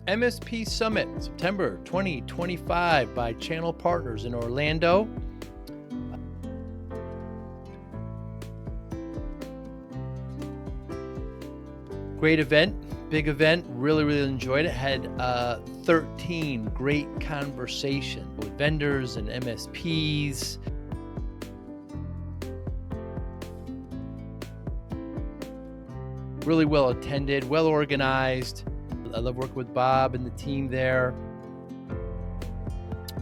MSP Summit, September 2025 by Channel Partners in Orlando. Great event, big event, really enjoyed it. Had 13 great conversations with vendors and MSPs. Really well attended, well organized. I love working with Bob and the team there.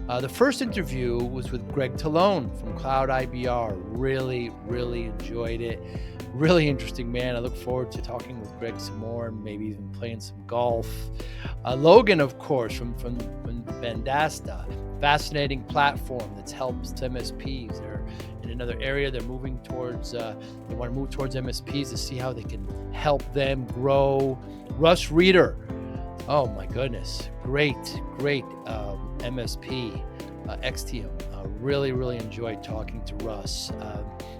The first interview was with Greg Talone from Cloud IBR. Really enjoyed it. Really interesting man. I look forward to talking with Greg some more and maybe even playing some golf. Logan, of course, from Vendasta. Fascinating platform that helps MSPs. They're in another area. They're moving towards, they want to move towards MSPs to see how they can help them grow. Russ Reeder. Oh my goodness. Great MSP, XTM. Really enjoyed talking to Russ.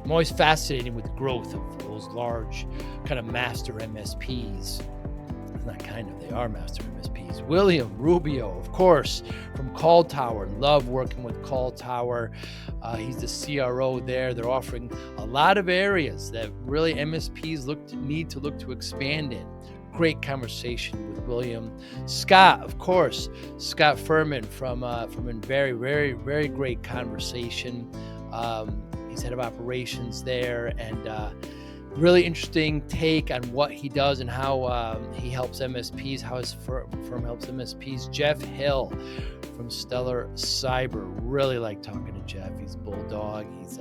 I'm always fascinated with the growth of those large kind of master MSPs. They are master MSPs. William Rubio, of course, from Call Tower. Love working with Call Tower. He's the CRO there. They're offering a lot of areas that really MSPs need to look to expand in. Great conversation with William. Scott, of course, Scott Furman from a very great conversation. He's head of operations there, and really interesting take on what he does and how he helps MSPs, how his firm helps MSPs. Jeff Hill from Stellar Cyber. Really like talking to Jeff. He's Bulldog. He's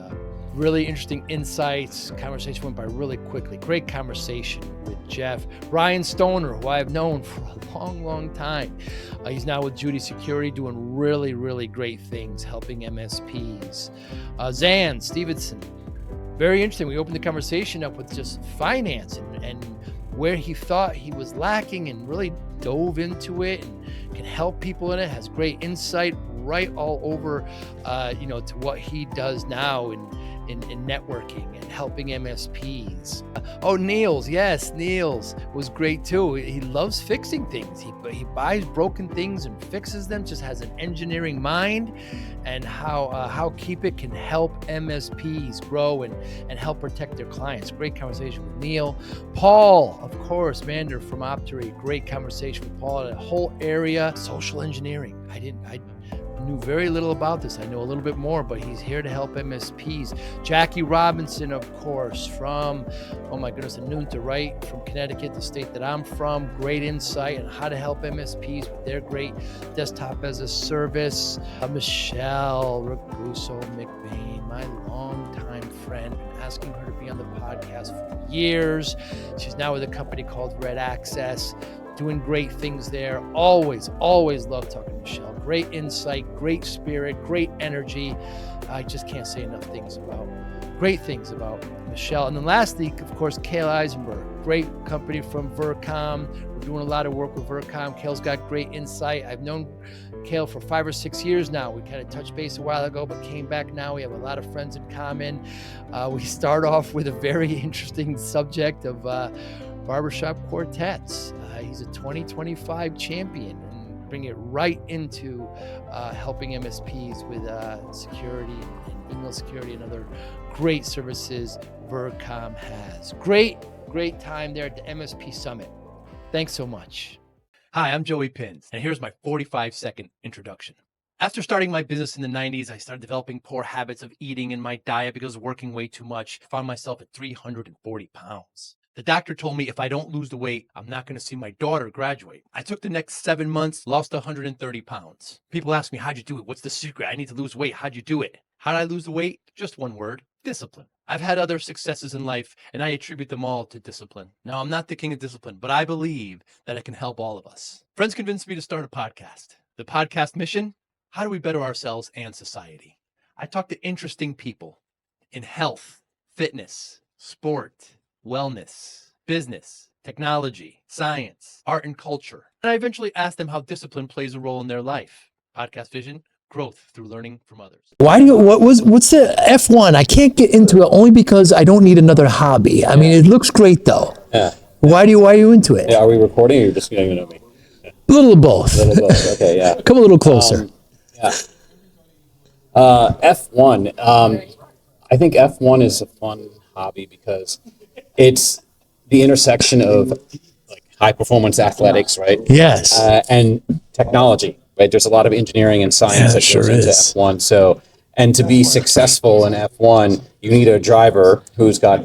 really interesting insights. Conversation went by really quickly. Great conversation with Jeff. Ryan Stoner, who I have known for a long time. He's now with Judy Security, doing really great things, helping MSPs. Zan Stevenson. Very interesting. We opened the conversation up with just finance and where he thought he was lacking, and really dove into it and can help people in it. Has great insight right all over, to what he does now in networking and helping MSPs. Niels, yes, Niels was great too. He loves fixing things. He buys broken things and fixes them, just has an engineering mind, and how Keep It can help MSPs grow and help protect their clients. Great conversation with Neil. Paul, of course, Mander from Optery. Great conversation with Paul. The whole area, social engineering. I knew very little about this. I know a little bit more, but he's here to help MSPs. Jackie Robinson, of course, from, Anunta, right? From Connecticut, the state that I'm from. Great insight on how to help MSPs with their great desktop as a service. Michelle Raguso McBain, my longtime friend, been asking her to be on the podcast for years. She's now with a company called Red Access, doing great things there. Always love talking to Michelle. Great insight, great spirit, great energy. I just can't say enough great things about Michelle. And then lastly, of course, Cale Eisenberg, great company from Vercom. We're doing a lot of work with Vercom. Cale's got great insight. I've known Cale for 5 or 6 years now. We kind of touched base a while ago, but came back now. We have a lot of friends in common. We start off with a very interesting subject of barbershop quartets. He's a 2025 champion, and bring it right into helping MSPs with security and email security and other great services Vercom has. Great time there at the MSP Summit. Thanks so much. Hi, I'm Joey Pinz, and here's my 45-second introduction. After starting my business in the 90s, I started developing poor habits of eating in my diet because of working way too much. I found myself at 340 pounds. The doctor told me if I don't lose the weight, I'm not going to see my daughter graduate. I took the next 7 months, lost 130 pounds. People ask me, how'd you do it? What's the secret? I need to lose weight. How'd you do it? How did I lose the weight? Just one word: discipline. I've had other successes in life, and I attribute them all to discipline. Now, I'm not the king of discipline, but I believe that it can help all of us. Friends convinced me to start a podcast. The podcast mission: how do we better ourselves and society? I talk to interesting people in health, fitness, sport, wellness, business, technology, science, art, and culture. And I eventually asked them how discipline plays a role in their life. Podcast vision: growth through learning from others. What's the F1? I can't get into it only because I don't need another hobby. I mean, it looks great though. Yeah. Why are you into it? Yeah, are we recording or you're just going to know me? A little of both. A little both. Okay, yeah. Come a little closer. Yeah. F1. I think F1 is a fun hobby because it's the intersection of like high performance athletics, right? Yes. And technology, right? There's a lot of engineering and science that sure goes into is. F1. So, and to be successful in F1, you need a driver who's got,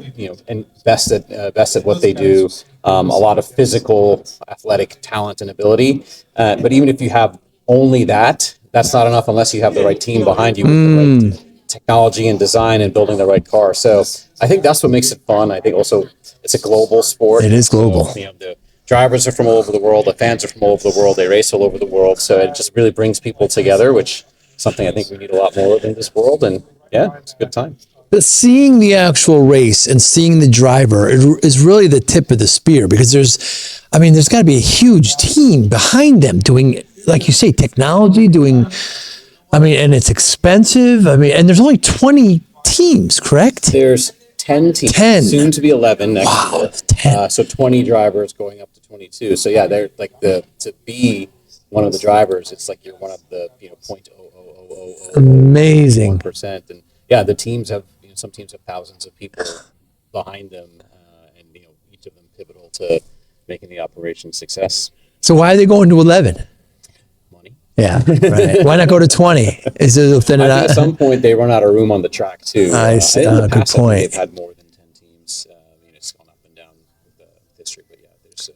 and best at what they do, a lot of physical, athletic talent and ability. But even if you have only that, that's not enough unless you have the right team behind you with the right technology and design and building the right car. So I think that's what makes it fun. I think also it's a global sport. It is global. So, the drivers are from all over the world. The fans are from all over the world. They race all over the world. So it just really brings people together, which is something I think we need a lot more of in this world. And yeah, it's a good time. But seeing the actual race and seeing the driver is really the tip of the spear, because there's got to be a huge team behind them doing, like you say, technology, and it's expensive. And there's only 20 teams, correct? There's 10 teams. 10. Soon to be 11 next year. 10. So 20 drivers going up to 22. So yeah, they're like to be one of the drivers, it's like you're one of the 0.00001%. Amazing. And yeah, the teams have some teams have thousands of people behind them, and each of them pivotal to making the operation success. So why are they going to 11? Money. Yeah, right. Why not go to 20? Is it thin it I think out? at some point they run out of room on the track too. I see. In the Good past, I think point. they've had more than 10 teams. It's gone up and down the history, but yeah, there's.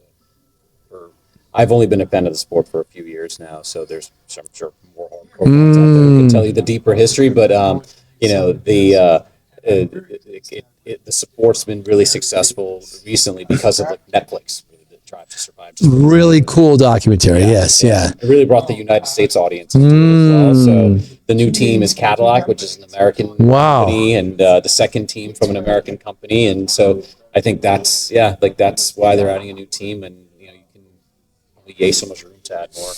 I've only been a fan of the sport for a few years now, so there's I'm sure more hardcore fans out there who can tell you the deeper history. But the support's been really successful recently because of like Netflix. The Drive to Survive. Really cool documentary. Yes, yeah. It really brought the United States audience into it as well. So the new team is Cadillac, which is an American company, and the second team from an American company. And so I think that's why they're adding a new team, and you can only so much room to add more.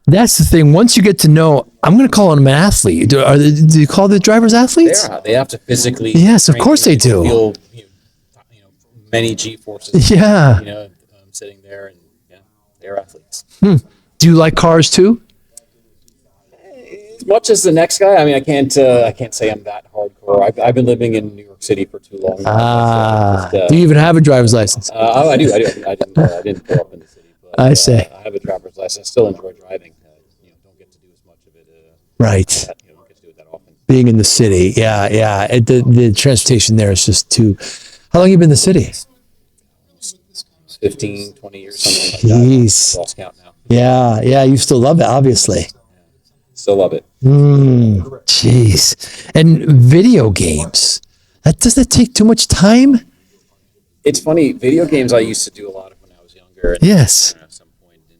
That's the thing. Once you get to know, I'm going to call them an athlete. Do you call the drivers athletes? They have to physically. Yes, of course they do. Feel, many G forces. Yeah. Sitting there, and yeah, they're athletes. Do you like cars too? As much as the next guy. I can't say I'm that hardcore. I've been living in New York City for too long. Do you even have a driver's license? I do. I didn't grow up in the city. But, I see. I have a driver's license. I still enjoy driving. Don't get to do as much of it. Right. Don't get to do it that often. Being in the city, yeah. The transportation there is just too. How long have you been in the city? 15, 20 years, something like that. Jeez. Lost count now. Yeah. You still love it, obviously. Still love it. Jeez. And video games. Does that take too much time? It's funny. Video games I used to do a lot of when I was younger. And yes. At some point in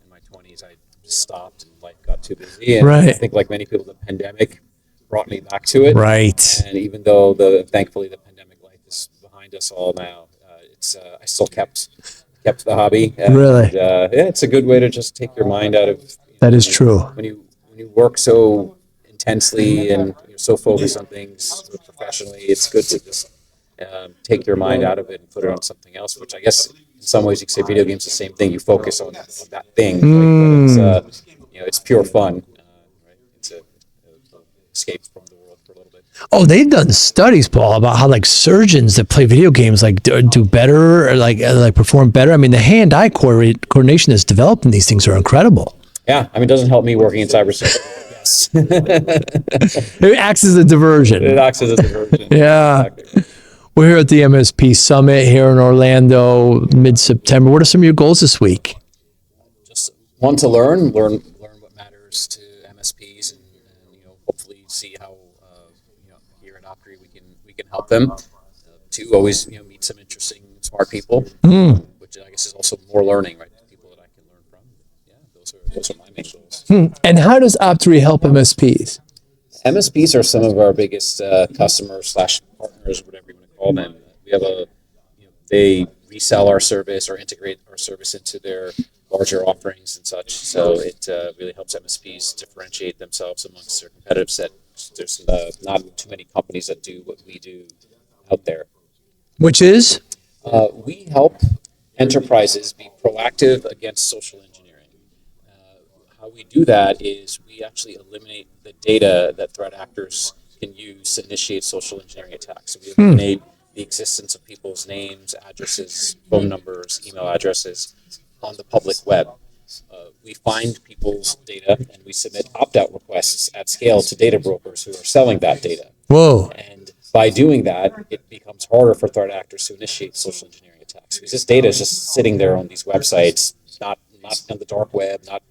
my 20s, I just stopped and life got too busy. And right. I think like many people, the pandemic brought me back to it. Right. And even though thankfully the pandemic life is behind us all now, I still kept the hobby. Really? It's a good way to just take your mind out of. That is true. When you work so intensely and you're so focused on things professionally, it's good to just take your mind out of it and put it on something else. Which I guess in some ways you could say video games the same thing. You focus on that thing. Right? But it's pure fun. Right? It's a escape from the world for a little bit. Oh, they've done studies, Paul, about how like surgeons that play video games do better or like perform better. The hand-eye coordination that's developed in these things are incredible. Yeah, it doesn't help me working in cybersecurity. Yes, it acts as a diversion. Yeah, exactly. We're here at the MSP Summit here in Orlando, mid-September. What are some of your goals this week? Just want to learn what matters to MSPs, and hopefully see how here at Optery we can help them. To always meet some interesting, smart people, which I guess is also more learning, right? People that I can learn from. Yeah, those are my main goals. And how does Optery help MSPs? MSPs are some of our biggest customers / partners, whatever you want to call them. We have they resell our service or integrate our service into their larger offerings and such. So it really helps MSPs differentiate themselves amongst their competitive set. There's not too many companies that do what we do out there. Which is? We help enterprises be proactive against social engineering. how we do that is we actually eliminate the data that threat actors can use to initiate social engineering attacks. So we eliminate the existence of people's names, addresses, phone numbers, email addresses on the public web. We find people's data and we submit opt-out requests at scale to data brokers who are selling that data. Whoa. And by doing that, it becomes harder for threat actors to initiate social engineering attacks because this data is just sitting there on these websites, not on the dark web, not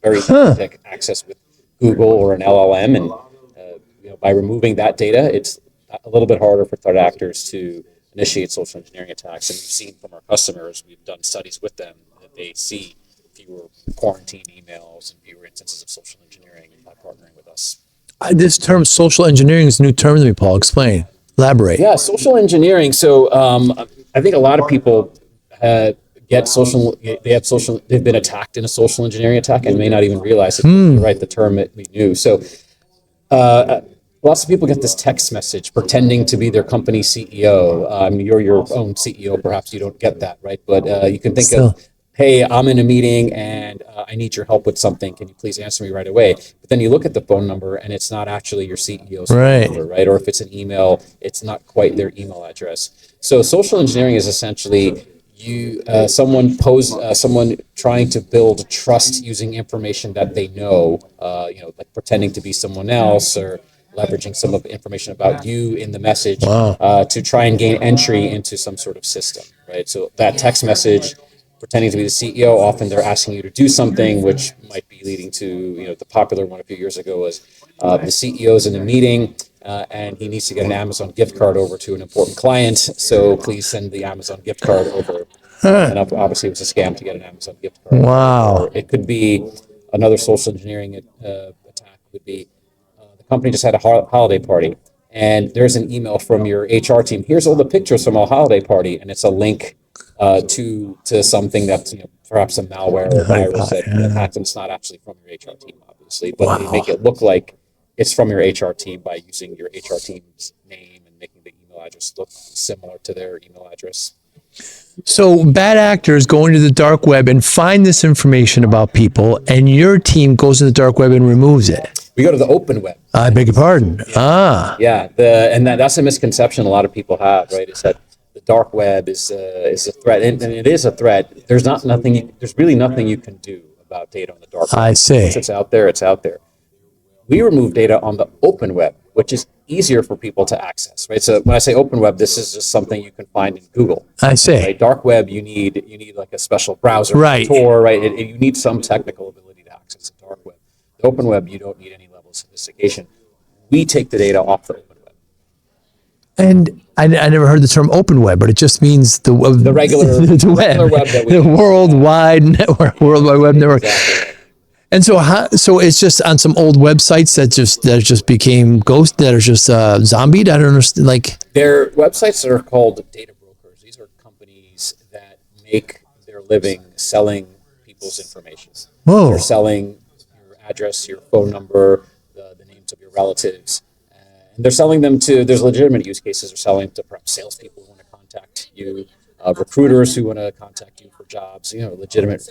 very easy to access with Google or an LLM. And by removing that data, it's a little bit harder for threat actors to initiate social engineering attacks. And we've seen from our customers, we've done studies with them that they see fewer quarantine emails and fewer instances of social engineering by partnering with us. This term social engineering is a new term to me, Paul. Explain. Elaborate. Yeah, social engineering. So I think a lot of people they've been attacked in a social engineering attack and may not even realize it. Right, the term we knew. So lots of people get this text message pretending to be their company CEO. You're your own CEO, perhaps you don't get that, right? But you can think of, hey, I'm in a meeting and I need your help with something. Can you please answer me right away? But then you look at the phone number and it's not actually your CEO's phone number, right? Or if it's an email, it's not quite their email address. So social engineering is essentially someone trying to build trust using information that they know, like pretending to be someone else or leveraging some of the information about you in the message to try and gain entry into some sort of system, right? So that text message, pretending to be the CEO, often they're asking you to do something, which might be leading to, the popular one a few years ago was the CEO's in a meeting and he needs to get an Amazon gift card over to an important client. So please send the Amazon gift card over. And obviously it was a scam to get an Amazon gift card. Wow. Or it could be another social engineering attack would be the company just had a holiday party and there's an email from your HR team. Here's all the pictures from our holiday party. And it's a link to something that's perhaps a malware or virus that hacked, and it's not actually from your HR team, obviously, but they make it look like it's from your HR team by using your HR team's name and making the email address look similar to their email address. So bad actors go into the dark web and find this information about people, and your team goes to the dark web and removes it. We go to the open web. I beg your pardon. Yeah. That's a misconception a lot of people have, right? Is that the dark web is a threat, and it is a threat. There's really nothing you can do about data on the dark web. I see. Once it's out there, it's out there. We remove data on the open web, which is easier for people to access, right? So when I say open web, this is just something you can find in Google. I see. Right? Dark web, you need like a special browser, right? Tor, right? You need some technical ability to access the dark web. The open web, you don't need any level of sophistication. We take the data off the open web. And I never heard the term open web, but it just means the regular web that we the worldwide network, World Wide Web network. Exactly. And so it's just on some old websites that just became ghost, that are just zombied. I don't understand. Like, they're websites that are called data brokers. These are companies that make their living selling people's information. Whoa. They're selling your address, your phone number, the names of your relatives. And they're selling them to, there's legitimate use cases. They're selling to perhaps salespeople who want to contact you, recruiters who want to contact you for jobs, legitimate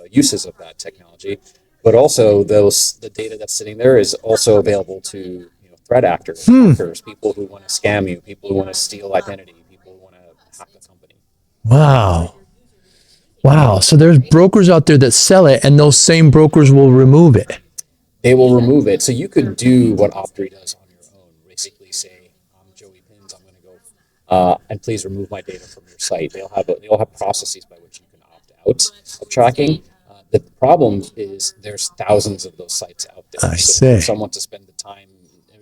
uses of that technology. But also the data that's sitting there is also available to threat actors, hackers, people who want to scam you, people who want to steal identity, people who want to hack a company. Wow. So there's brokers out there that sell it, and those same brokers will remove it. They will remove it. So you could do what Optery does on your own. Basically say, I'm Joey Pinz, I'm going to go and please remove my data from your site. They'll have processes by which you can opt out of tracking. The problem is there's thousands of those sites out there. I so see. if someone to spend the time,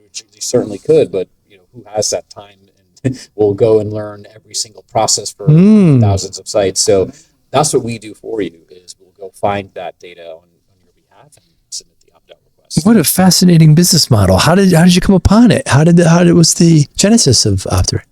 which you certainly could, but who has that time and will go and learn every single process for thousands of sites. So that's what we do for you, is we'll go find that data on your behalf and submit the opt-out request. What a fascinating business model. How did you come upon it? How was the genesis of Optery?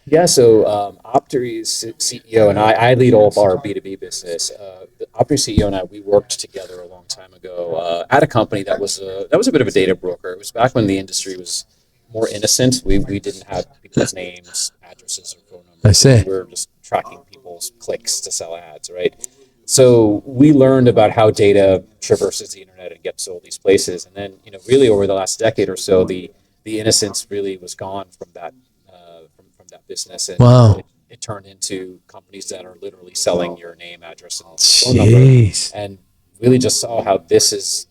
Yeah, so Optery's CEO and I lead all of our B2B business. The Optery CEO and I, we worked together a long time ago at a company that was a bit of a data broker. It was back when the industry was more innocent. We didn't have people's names, addresses, or phone numbers. I see. We were just tracking people's clicks to sell ads, right? So we learned about how data traverses the internet and gets to all these places, and then really over the last decade or so, the innocence really was gone from that from that business, and Wow. it turned into companies that are literally selling your name, address, and phone number, Jeez. and really just saw how this is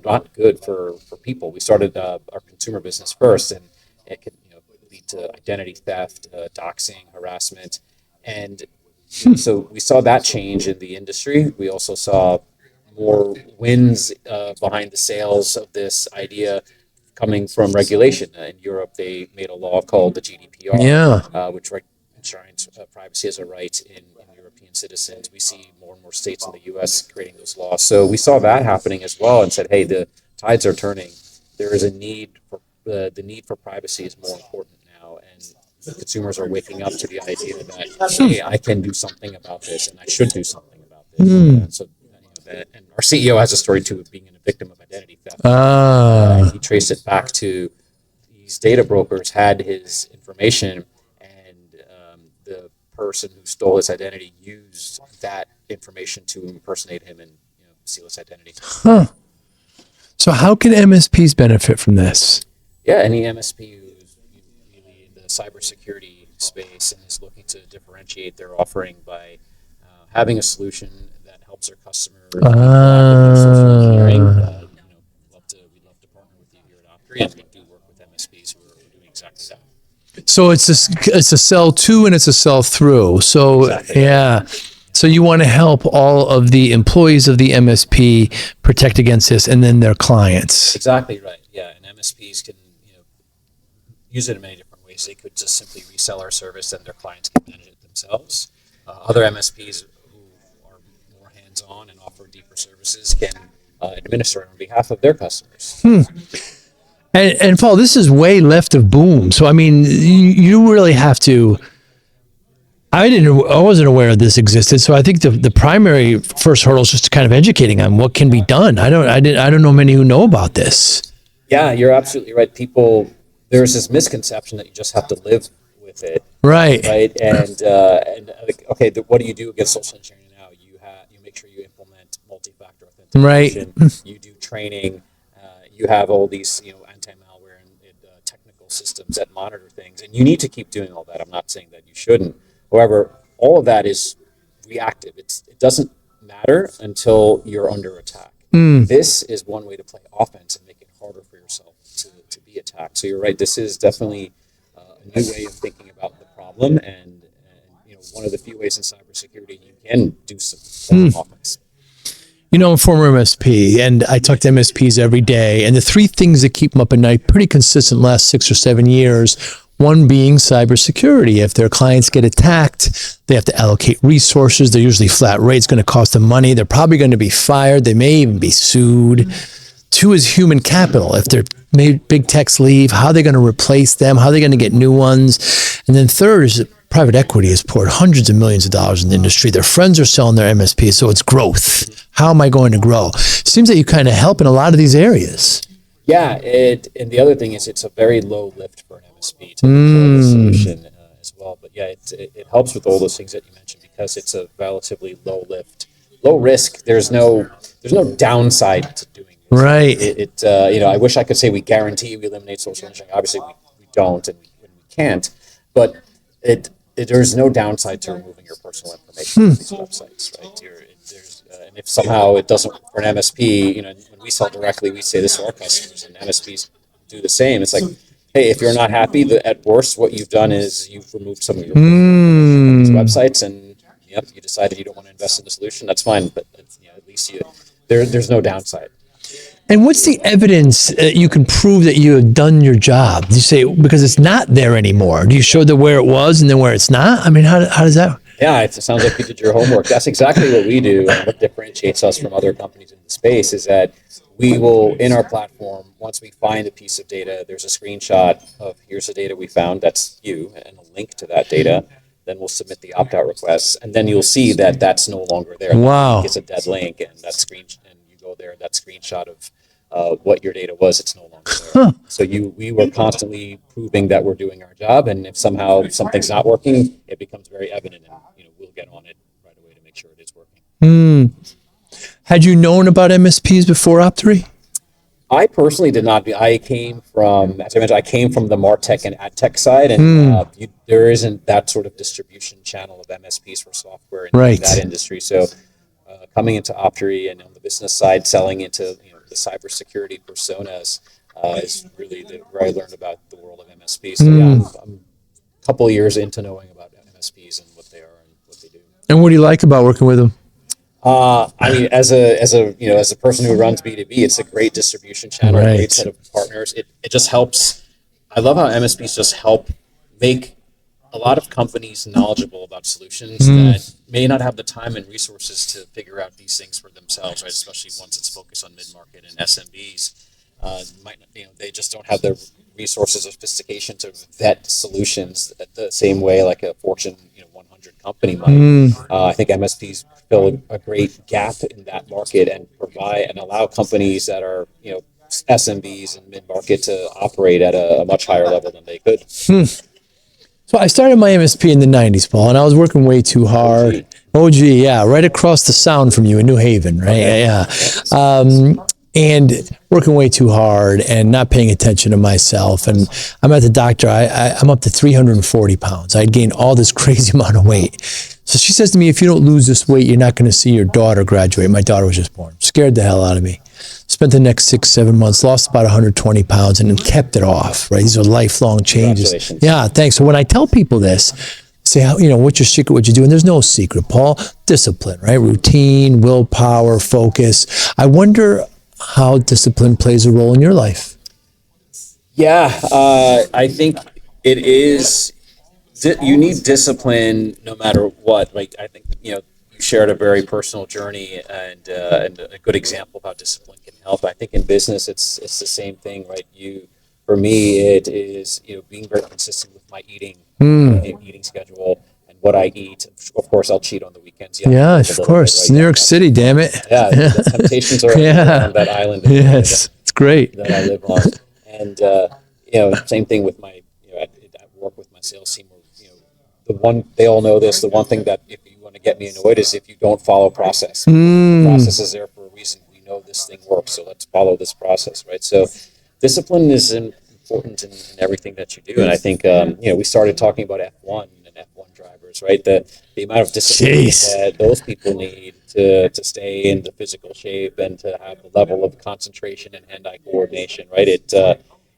not good for people. We started our consumer business first, and it could lead to identity theft, doxing, harassment, and so we saw that change in the industry. We also saw more wins behind the sales of this idea coming from regulation. In Europe, they made a law called the GDPR, Yeah. which enshrines privacy as a right in European citizens. We see more and more states in the U.S. creating those laws. So we saw that happening as well, and said, "Hey, the tides are turning. There is a need for the need for privacy is more important now, and consumers are waking up to the idea that hey, I can do something about this, and I should do something about this." So, and our CEO has a story too of being a victim of identity theft. He traced it back to these data brokers had his information, and the person who stole his identity used that information to impersonate him and steal his identity. Huh. So how can MSPs benefit from this? Yeah, any MSP who's really in the cybersecurity space and is looking to differentiate their offering by having a solution that helps their customers. Social engineering. We'd love to partner with you here at Optery, and we do work with MSPs who are doing exactly that. So it's a sell to and it's a sell through. So Exactly. yeah. So you want to help all of the employees of the MSP protect against this, and then their clients. Exactly right. Yeah, and MSPs can use it in many different ways. They could just simply resell our service, and their clients can manage it themselves. Other MSPs who are more hands-on and offer deeper services can administer it on behalf of their customers. And Paul, this is way left of boom. So I mean, you really have to. I wasn't aware this existed. So I think the primary first hurdle is just kind of educating on what can be done. I don't know many who know about this. Yeah, you're absolutely right. There's this misconception that you just have to live with it. Right. Right. And okay, what do you do against social engineering now? You make sure you implement multi-factor authentication. Right. You do training. You have all these anti-malware and technical systems that monitor things, and you need to keep doing all that. I'm not saying that you shouldn't. However, all of that is reactive. It doesn't matter until you're under attack. This is one way to play offense and make it harder for yourself to be attacked. So you're right. This is definitely a new way of thinking about the problem, and one of the few ways in cybersecurity you can do some offense. I'm a former MSP, and I talk to MSPs every day, and the three things that keep them up at night, pretty consistent last 6 or 7 years. One being cybersecurity. If their clients get attacked, they have to allocate resources. They're usually flat rate. It's going to cost them money. They're probably going to be fired. They may even be sued. Two is human capital. If their big techs leave, how are they going to replace them? How are they going to get new ones? And then third is private equity has poured hundreds of millions of dollars in the industry. Their friends are selling their MSP, so it's growth. How am I going to grow? Seems that you kind of help in a lot of these areas. Yeah, and the other thing is it's a very low lift for an MSP to deploy the solution as well. But yeah, it helps with all those things that you mentioned because it's a relatively low lift, low risk. There's no downside to doing this. Right. I wish I could say we guarantee we eliminate social engineering. Obviously, we don't and we can't. But there's no downside to removing your personal information from these websites, right? And if somehow it doesn't for an MSP, when we sell directly, we say this to our customers, and MSPs do the same. It's like, hey, if you're not happy, at worst, what you've done is you've removed some of your from these websites, and you decided you don't want to invest in the solution. That's fine, but at least there's no downside. And what's the evidence that you can prove that you have done your job? Do you say because it's not there anymore? Do you show the where it was and then where it's not? I mean, how does that? Yeah, it sounds like you did your homework. That's exactly what we do, and what differentiates us from other companies in the space is that we will, in our platform, once we find a piece of data, there's a screenshot of here's the data we found, that's you, and a link to that data. Then we'll submit the opt-out request, and then you'll see that that's no longer there. Wow. It's a dead link, and and you go there, that screenshot of what your data was, it's no longer there. So we were constantly proving that we're doing our job, and if somehow something's not working, it becomes very evident, and we'll get on it right away to make sure it is working. Had you known about MSPs before Optery? I personally did not. I came from, as I mentioned, I came from the MarTech and AdTech side, and there isn't that sort of distribution channel of MSPs for software in Right. that industry. So, coming into Optery and on the business side, selling into the cybersecurity personas is really where I learned about the world of MSPs. So yeah, I'm a couple of years into knowing about MSPs and what they are and what they do. And what do you like about working with them? I mean, as a person who runs B2B, it's a great distribution channel, a Right. great set of partners. It just helps. I love how MSPs just help make a lot of companies knowledgeable about solutions that may not have the time and resources to figure out these things for themselves, right? Especially once it's focused on mid-market and SMBs. Might not, they just don't have the resources or sophistication to vet solutions the same way like a Fortune 100 company might. I think MSPs fill a great gap in that market and provide and allow companies that are SMBs and mid market to operate at a much higher level than they could. So I started my MSP in the 90s, Paul, and I was working way too hard. OG, yeah, right across the sound from you in New Haven, right? Okay. Yeah. And working way too hard and not paying attention to myself. And I'm at the doctor, I'm up to 340 pounds. I'd gained all this crazy amount of weight. So she says to me, if you don't lose this weight, you're not going to see your daughter graduate. My daughter was just born. Scared the hell out of me. Spent the next 6-7 months, lost about 120 pounds and then kept it off, right? These are lifelong changes. Congratulations. Yeah, thanks. So when I tell people this, say, what's your secret, what you do? And there's no secret, Paul. Discipline, right? Routine, willpower, focus. I wonder how discipline plays a role in your life. Yeah, I think it is. You need discipline no matter what. Like I think you shared a very personal journey and a good example of how discipline can help. I think in business it's the same thing, right? For me it is being very consistent with my eating schedule and what I eat. Of course, I'll cheat on the weekends. Yeah, of course. Bit, right? New York City, damn it. Yeah, the temptations are on that island. Yes, it's great. That I live on, and same thing with my at work with my sales team. They all know this. The one thing that if you want to get me annoyed is if you don't follow process. The process is there for a reason. We know this thing works, so let's follow this process, right? So, discipline is important in everything that you do, and I think we started talking about F1 and F1 drivers, right? The amount of discipline that those people need to stay in the physical shape and to have the level of concentration and hand-eye coordination, right?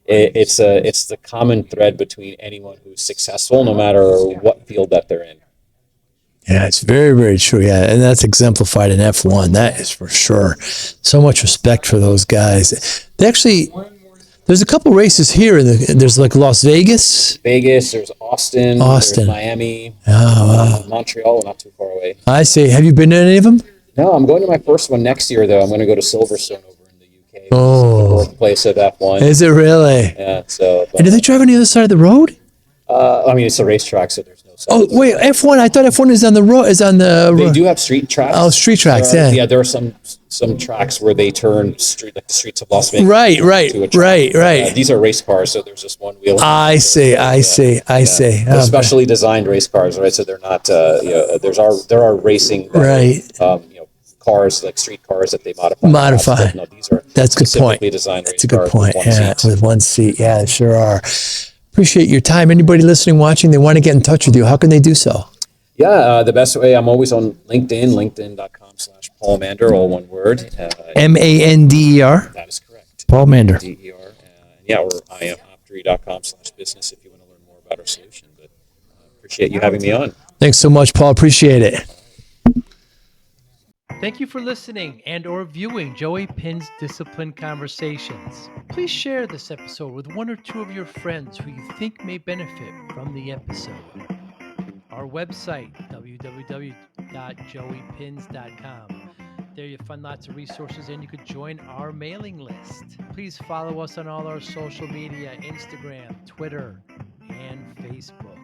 It's the common thread between anyone who's successful, no matter what field that they're in. Yeah, it's very, very true. Yeah, and that's exemplified in F1. That is for sure. So much respect for those guys. There's a couple races here. There's like Las Vegas. There's Austin. There's Miami. Montreal, not too far away. I see. Have you been to any of them? No, I'm going to my first one next year, though. I'm going to go to Silverstone over in the UK. Oh. The birthplace of F1. Is it really? Yeah. So. And do they drive on the other side of the road? I mean, it's a racetrack, so there's no. Oh wait, F1. I thought F1 is on the road. They do have street tracks. Oh, street tracks. Yeah, there are some tracks where they turn like the streets of Las Vegas. Right. These are race cars, so there's just one wheel. I see. They're specially designed race cars, right? So they're not. There are racing. Cars like street cars that they modify. No, these are. That's a good point. Designed That's a good point. Yeah, with one seat. Yeah, they sure are. Appreciate your time. Anybody listening, watching, they want to get in touch with you. How can they do so? Yeah, the best way, I'm always on LinkedIn, linkedin.com/Paul Mander, all one word. Mander. That is correct. Paul Mander. DER. Or imoptery.com/business if you want to learn more about our solution. But appreciate you having me on. Thanks so much, Paul. Appreciate it. Thank you for listening and or viewing Joey Pinz Discipline Conversations. Please share this episode with one or two of your friends who you think may benefit from the episode. Our website, www.joeypins.com. There you'll find lots of resources and you could join our mailing list. Please follow us on all our social media, Instagram, Twitter, and Facebook.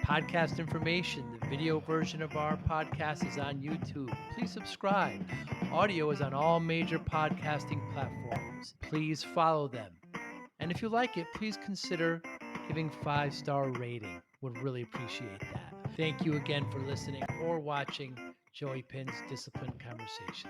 Podcast information, the video version of our podcast is on YouTube. Please subscribe. Audio is on all major podcasting platforms. Please follow them. And if you like it, please consider giving 5-star rating. Would really appreciate that. Thank you again for listening or watching Joey Pinz, Discipline Conversations.